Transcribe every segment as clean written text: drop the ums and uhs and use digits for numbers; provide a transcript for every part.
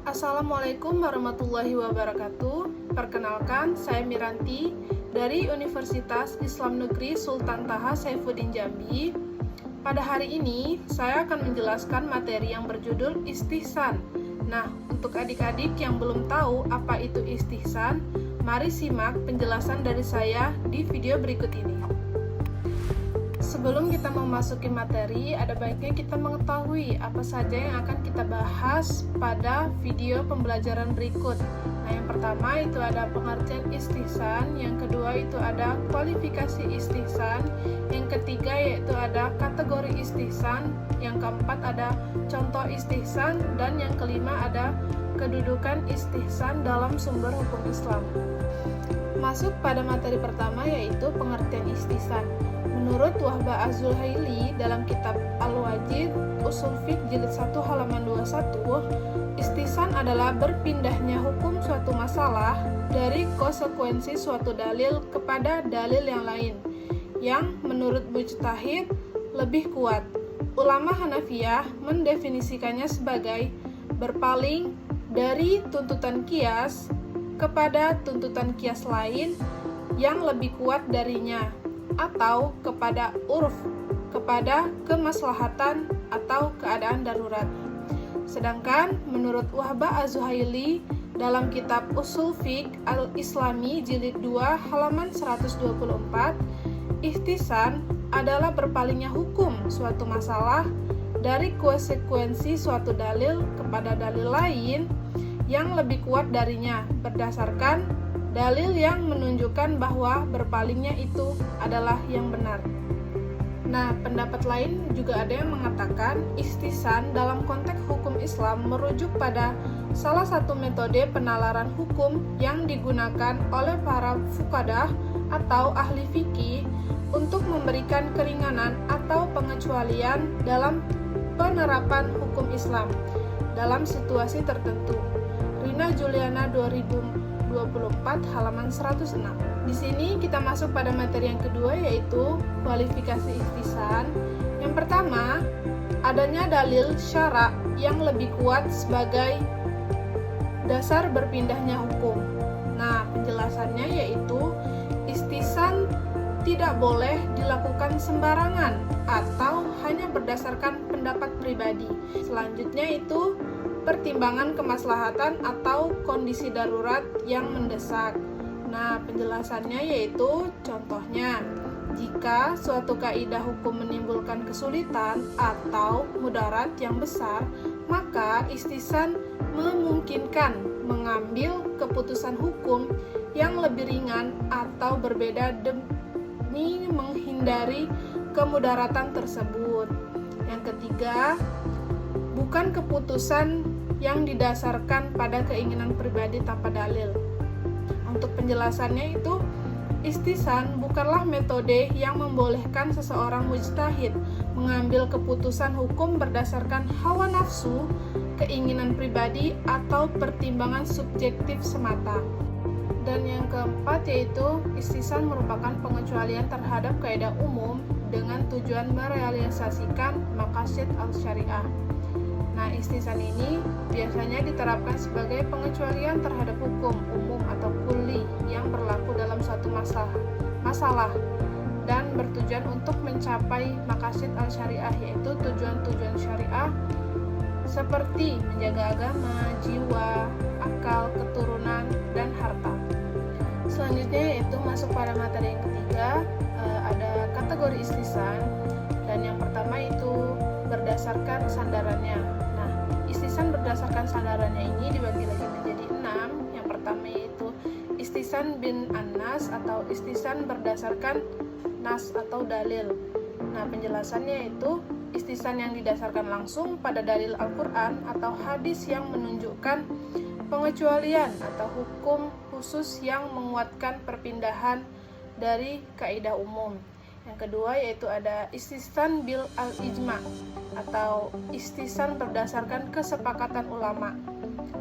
Assalamualaikum warahmatullahi wabarakatuh. Perkenalkan, saya Miranti dari Universitas Islam Negeri Sultan Taha Saifuddin Jambi. Pada hari ini, saya akan menjelaskan materi yang berjudul istihsan. Nah, untuk adik-adik yang belum tahu apa itu istihsan, mari simak penjelasan dari saya di video berikut ini. Sebelum kita memasuki materi, ada baiknya kita mengetahui apa saja yang akan kita bahas pada video pembelajaran berikut. Nah, yang pertama itu ada pengertian istihsan, yang kedua itu ada kualifikasi istihsan, yang ketiga yaitu ada kategori istihsan, yang keempat ada contoh istihsan, dan yang kelima ada kedudukan istihsan dalam sumber hukum Islam. Masuk pada materi pertama yaitu pengertian istihsan. Menurut Wahbah Az-Zuhaili dalam kitab Al-Wajid Ushul Fiqh jilid 1 halaman 21, istihsan adalah berpindahnya hukum suatu masalah dari konsekuensi suatu dalil kepada dalil yang lain yang menurut mujtahid lebih kuat. Ulama Hanafiyah mendefinisikannya sebagai berpaling dari tuntutan qiyas kepada tuntutan qiyas lain yang lebih kuat darinya, atau kepada urf, kepada kemaslahatan atau keadaan darurat. Sedangkan menurut Wahbah Az-Zuhaili dalam kitab Ushul Fiqh Al-Islami jilid 2 halaman 124, istihsan adalah berpalingnya hukum suatu masalah dari konsekuensi suatu dalil kepada dalil lain yang lebih kuat darinya berdasarkan dalil yang menunjukkan bahwa berpalingnya itu adalah yang benar. Nah, pendapat lain juga ada yang mengatakan istihsan dalam konteks hukum Islam merujuk pada salah satu metode penalaran hukum yang digunakan oleh para fuqadah atau ahli fikih untuk memberikan keringanan atau pengecualian dalam penerapan hukum Islam dalam situasi tertentu. Rina Juliana 2024 halaman 106. Di sini kita masuk pada materi yang kedua yaitu kualifikasi istihsan. Yang pertama, adanya dalil syara yang lebih kuat sebagai dasar berpindahnya hukum. Nah, penjelasannya yaitu istihsan tidak boleh dilakukan sembarangan atau hanya berdasarkan pendapat pribadi. Selanjutnya itu pertimbangan kemaslahatan atau kondisi darurat yang mendesak. Nah, penjelasannya yaitu contohnya, jika suatu kaidah hukum menimbulkan kesulitan atau mudarat yang besar, maka istihsan memungkinkan mengambil keputusan hukum yang lebih ringan atau berbeda demi menghindari kemudaratan tersebut. Yang ketiga, bukan keputusan yang didasarkan pada keinginan pribadi tanpa dalil. Untuk penjelasannya itu, istihsan bukanlah metode yang membolehkan seseorang mujtahid mengambil keputusan hukum berdasarkan hawa nafsu, keinginan pribadi, atau pertimbangan subjektif semata. Dan yang keempat yaitu, istihsan merupakan pengecualian terhadap kaidah umum dengan tujuan merealisasikan maqasid al-syariah. Nah, istihsan ini biasanya diterapkan sebagai pengecualian terhadap hukum umum atau kulli yang berlaku dalam suatu masalah dan bertujuan untuk mencapai maqasid al-syariah, yaitu tujuan-tujuan syariah seperti menjaga agama, jiwa, akal, keturunan, dan harta. Selanjutnya yaitu masuk pada materi yang ketiga, ada kategori istihsan, dan yang pertama itu berdasarkan sandarannya. Nah, istihsan berdasarkan sandarannya ini dibagi lagi menjadi 6. Yang pertama yaitu istihsan bin an-nas atau istihsan berdasarkan nas atau dalil. Nah, penjelasannya yaitu istihsan yang didasarkan langsung pada dalil Al-Quran atau hadis yang menunjukkan pengecualian atau hukum khusus yang menguatkan perpindahan dari kaidah umum. Yang kedua yaitu ada istihsan bil al-ijma atau istihsan berdasarkan kesepakatan ulama.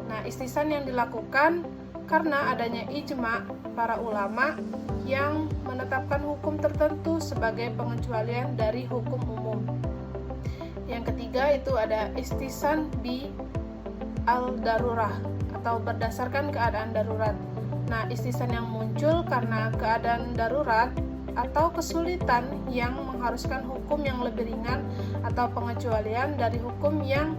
Nah, istihsan yang dilakukan karena adanya ijma para ulama yang menetapkan hukum tertentu sebagai pengecualian dari hukum umum. Yang ketiga itu ada istihsan bi al-darurah atau berdasarkan keadaan darurat. Nah, istisan yang muncul karena keadaan darurat atau kesulitan yang mengharuskan hukum yang lebih ringan atau pengecualian dari hukum yang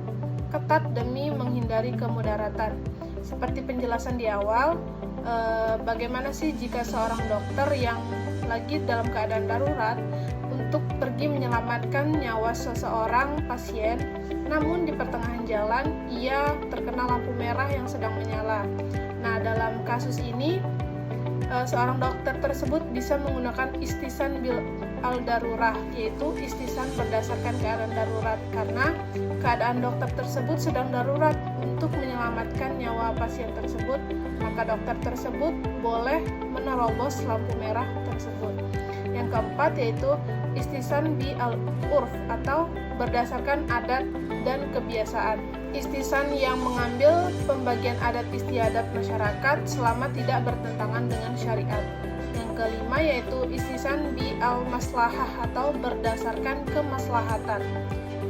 ketat demi menghindari kemudaratan. Seperti penjelasan di awal, bagaimana sih jika seorang dokter yang lagi dalam keadaan darurat untuk pergi menyelamatkan nyawa seseorang pasien, namun di pertengahan jalan ia terkena lampu merah yang sedang menyala. Nah, dalam kasus ini seorang dokter tersebut bisa menggunakan istisan bil al-darurah, yaitu istisan berdasarkan keadaan darurat, karena keadaan dokter tersebut sedang darurat untuk menyelamatkan nyawa pasien tersebut, maka dokter tersebut boleh menerobos lampu merah tersebut. Yang keempat yaitu istisan bi al-urf atau berdasarkan adat dan kebiasaan. Istisan yang mengambil pembagian adat istiadat masyarakat selama tidak bertentangan dengan syariat. Yang kelima yaitu istisan bi al-maslahah atau berdasarkan kemaslahatan.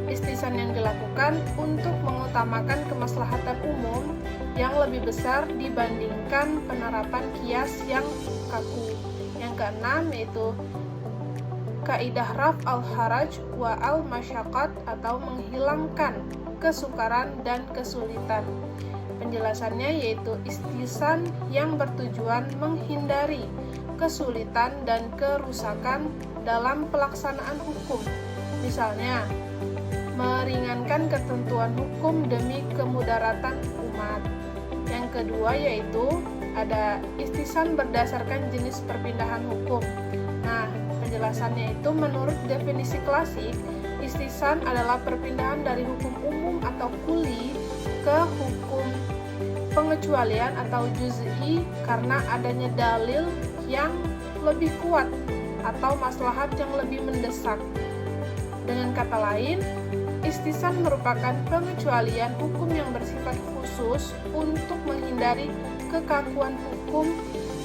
Istisan yang dilakukan untuk mengutamakan kemaslahatan umum yang lebih besar dibandingkan penerapan kias yang kaku. Yang keenam yaitu kaidah raf al-haraj wa al-masyaqqat atau menghilangkan kesukaran dan kesulitan. Penjelasannya yaitu istisan yang bertujuan menghindari kesulitan dan kerusakan dalam pelaksanaan hukum. Misalnya, meringankan ketentuan hukum demi kemudaratan umat. Yang kedua yaitu ada istisan berdasarkan jenis perpindahan hukum. Nah, penjelasannya itu menurut definisi klasik, istisan adalah perpindahan dari hukum umum atau kuli ke hukum pengecualian atau juz'i karena adanya dalil yang lebih kuat atau maslahat yang lebih mendesak. Dengan kata lain, istisan merupakan pengecualian hukum yang bersifat khusus untuk menghindari kekakuan hukum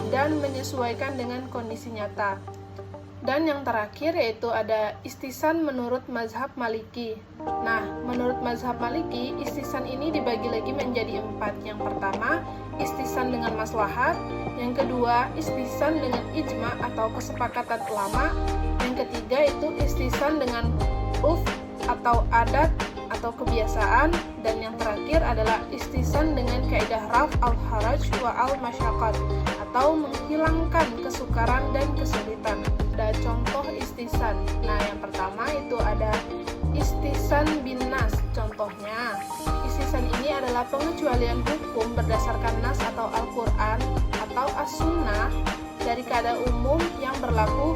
dan menyesuaikan dengan kondisi nyata. Dan yang terakhir yaitu ada istisan menurut mazhab Maliki. Nah, menurut mazhab Maliki, istisan ini dibagi lagi menjadi 4. Yang pertama, istisan dengan maslahat. Yang kedua, istisan dengan ijma atau kesepakatan ulama. Yang ketiga itu istisan dengan urf atau adat atau kebiasaan. Dan yang terakhir adalah istisan dengan kaidah raf al-haraj wa al-masyaqqat atau menghilangkan kesukaran dan kesulitan. Ada contoh istisan. Nah, yang pertama itu ada istisan bin nas. Contohnya, istisan ini adalah pengecualian hukum berdasarkan nas atau Al-Quran atau As-Sunnah dari keadaan umum yang berlaku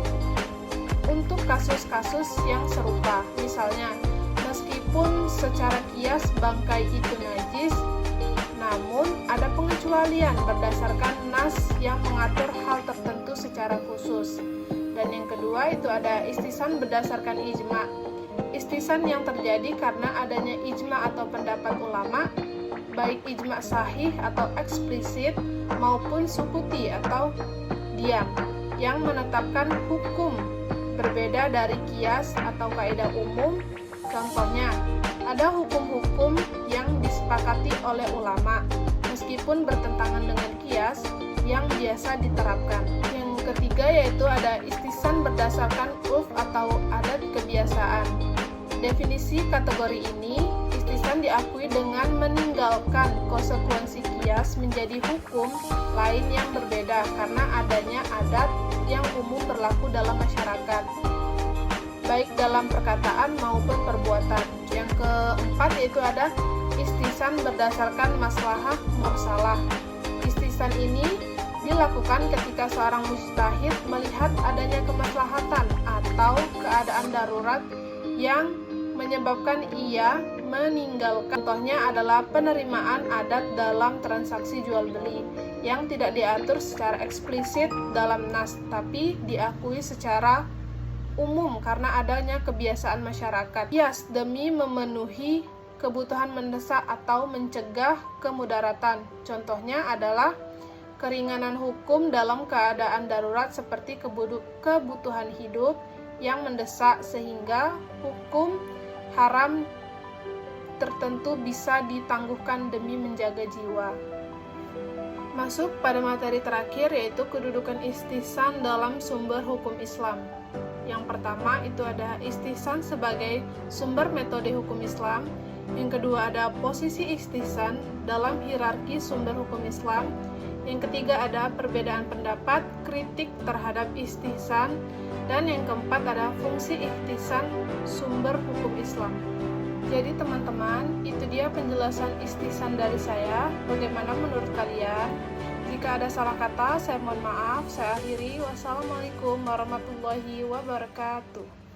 untuk kasus-kasus yang serupa. Misalnya, meskipun secara kias bangkai itu najis, namun ada pengecualian berdasarkan nas yang mengatur hal tertentu secara khusus. Dan yang kedua itu ada istisan berdasarkan ijma. Istisan yang terjadi karena adanya ijma atau pendapat ulama, baik ijma sahih atau eksplisit maupun sukuti atau diam, yang menetapkan hukum berbeda dari kias atau kaidah umum. Contohnya, ada hukum-hukum yang disepakati oleh ulama, meskipun bertentangan dengan kias yang biasa diterapkan. Yang ketiga yaitu ada istisan berdasarkan urf atau adat kebiasaan. Definisi kategori ini, istisan diakui dengan meninggalkan konsekuensi kias menjadi hukum lain yang berbeda karena adanya adat yang umum berlaku dalam masyarakat, baik dalam perkataan maupun perbuatan. Yang keempat yaitu ada istisan berdasarkan maslahah mursalah. Istisan ini dilakukan ketika seorang mujtahid melihat adanya kemaslahatan atau keadaan darurat yang menyebabkan ia meninggalkan. Contohnya adalah penerimaan adat dalam transaksi jual beli yang tidak diatur secara eksplisit dalam nas, tapi diakui secara umum karena adanya kebiasaan masyarakat. Kias demi memenuhi kebutuhan mendesak atau mencegah kemudaratan. Contohnya adalah keringanan hukum dalam keadaan darurat seperti kebutuhan hidup yang mendesak sehingga hukum haram tertentu bisa ditangguhkan demi menjaga jiwa. Masuk pada materi terakhir, yaitu kedudukan istihsan dalam sumber hukum Islam. Yang pertama itu ada istihsan sebagai sumber metode hukum Islam. Yang kedua ada posisi istihsan dalam hierarki sumber hukum Islam. Yang ketiga ada perbedaan pendapat, kritik terhadap istihsan. Dan yang keempat ada fungsi istihsan sumber hukum Islam. Jadi teman-teman, itu dia penjelasan istihsan dari saya. Bagaimana menurut kalian? Jika ada salah kata, saya mohon maaf. Saya akhiri. Wassalamualaikum warahmatullahi wabarakatuh.